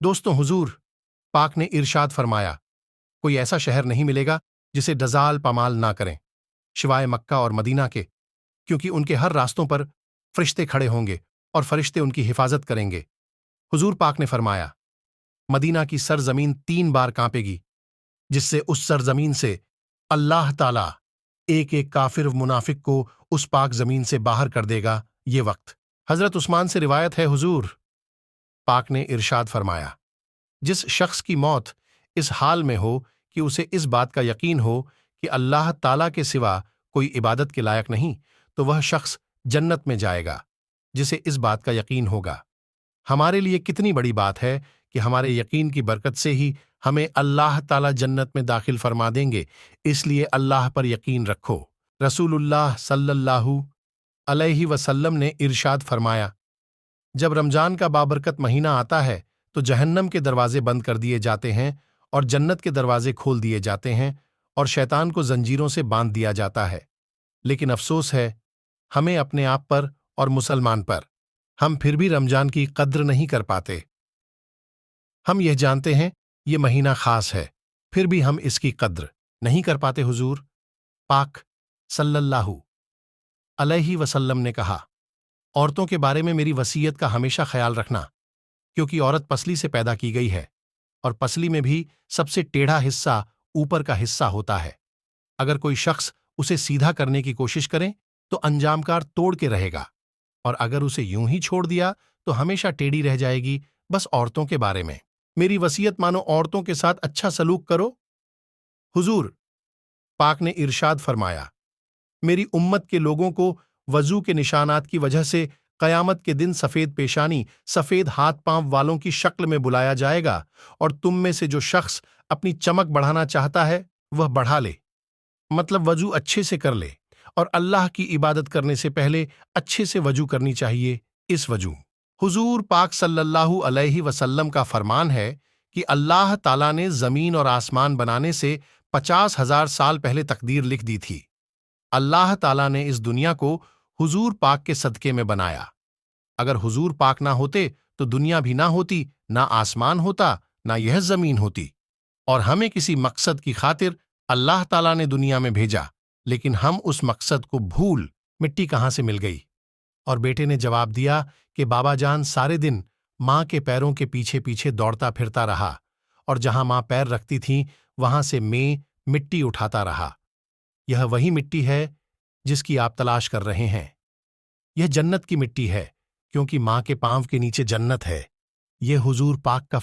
دوستوں، حضور پاک نے ارشاد فرمایا، کوئی ایسا شہر نہیں ملے گا جسے ڈزال پامال نہ کریں سوائے مکہ اور مدینہ کے، کیونکہ ان کے ہر راستوں پر فرشتے کھڑے ہوں گے اور فرشتے ان کی حفاظت کریں گے۔ حضور پاک نے فرمایا، مدینہ کی سرزمین 3 بار کانپے گی، جس سے اس سرزمین سے اللہ تعالیٰ ایک ایک کافر و منافق کو اس پاک زمین سے باہر کر دے گا۔ یہ وقت حضرت عثمان سے روایت ہے، حضور پاک نے ارشاد فرمایا، جس شخص کی موت اس حال میں ہو کہ اسے اس بات کا یقین ہو کہ اللہ تعالیٰ کے سوا کوئی عبادت کے لائق نہیں، تو وہ شخص جنت میں جائے گا جسے اس بات کا یقین ہوگا۔ ہمارے لیے کتنی بڑی بات ہے کہ ہمارے یقین کی برکت سے ہی ہمیں اللہ تعالیٰ جنت میں داخل فرما دیں گے، اس لیے اللہ پر یقین رکھو۔ رسول اللہ صلی اللہ علیہ وسلم نے ارشاد فرمایا، جب رمضان کا بابرکت مہینہ آتا ہے تو جہنم کے دروازے بند کر دیے جاتے ہیں اور جنت کے دروازے کھول دیے جاتے ہیں اور شیطان کو زنجیروں سے باندھ دیا جاتا ہے۔ لیکن افسوس ہے ہمیں اپنے آپ پر اور مسلمان پر، ہم پھر بھی رمضان کی قدر نہیں کر پاتے۔ ہم یہ جانتے ہیں یہ مہینہ خاص ہے، پھر بھی ہم اس کی قدر نہیں کر پاتے۔ حضور پاک صلی اللہ علیہ وسلم نے کہا، عورتوں کے بارے میں میری وصیت کا ہمیشہ خیال رکھنا، کیونکہ عورت پسلی سے پیدا کی گئی ہے اور پسلی میں بھی سب سے ٹیڑھا حصہ اوپر کا حصہ ہوتا ہے۔ اگر کوئی شخص اسے سیدھا کرنے کی کوشش کرے تو انجام کار توڑ کے رہے گا، اور اگر اسے یوں ہی چھوڑ دیا تو ہمیشہ ٹیڑھی رہ جائے گی۔ بس عورتوں کے بارے میں میری وصیت مانو، عورتوں کے ساتھ اچھا سلوک کرو۔ حضور پاک نے ارشاد فرمایا، میری امت کے لوگوں کو وضو کے نشانات کی وجہ سے قیامت کے دن سفید پیشانی، سفید ہاتھ پاؤں والوں کی شکل میں بلایا جائے گا، اور تم میں سے جو شخص اپنی چمک بڑھانا چاہتا ہے وہ بڑھا لے، مطلب وضو اچھے سے کر لے، اور اللہ کی عبادت کرنے سے پہلے اچھے سے وضو کرنی چاہیے۔ اس وضو حضور پاک صلی اللہ علیہ وسلم کا فرمان ہے کہ اللہ تعالیٰ نے زمین اور آسمان بنانے سے 50,000 سال پہلے تقدیر لکھ دی تھی۔ اللہ تعالیٰ نے اس دنیا کو حضور پاک کے صدقے میں بنایا۔ اگر حضور پاک نہ ہوتے تو دنیا بھی نہ ہوتی، نہ آسمان ہوتا، نہ یہ زمین ہوتی، اور ہمیں کسی مقصد کی خاطر اللہ تعالیٰ نے دنیا میں بھیجا، لیکن ہم اس مقصد کو بھول مٹی کہاں سے مل گئی۔ اور بیٹے نے جواب دیا کہ بابا جان سارے دن ماں کے پیروں کے پیچھے پیچھے دوڑتا پھرتا رہا، اور جہاں ماں پیر رکھتی تھیں وہاں سے میں مٹی اٹھاتا رہا۔ یہ وہی مٹی ہے جس کی آپ تلاش کر رہے ہیں۔ یہ جنت کی مٹی ہے، کیونکہ ماں کے پاؤں کے نیچے جنت ہے۔ یہ حضور پاک کا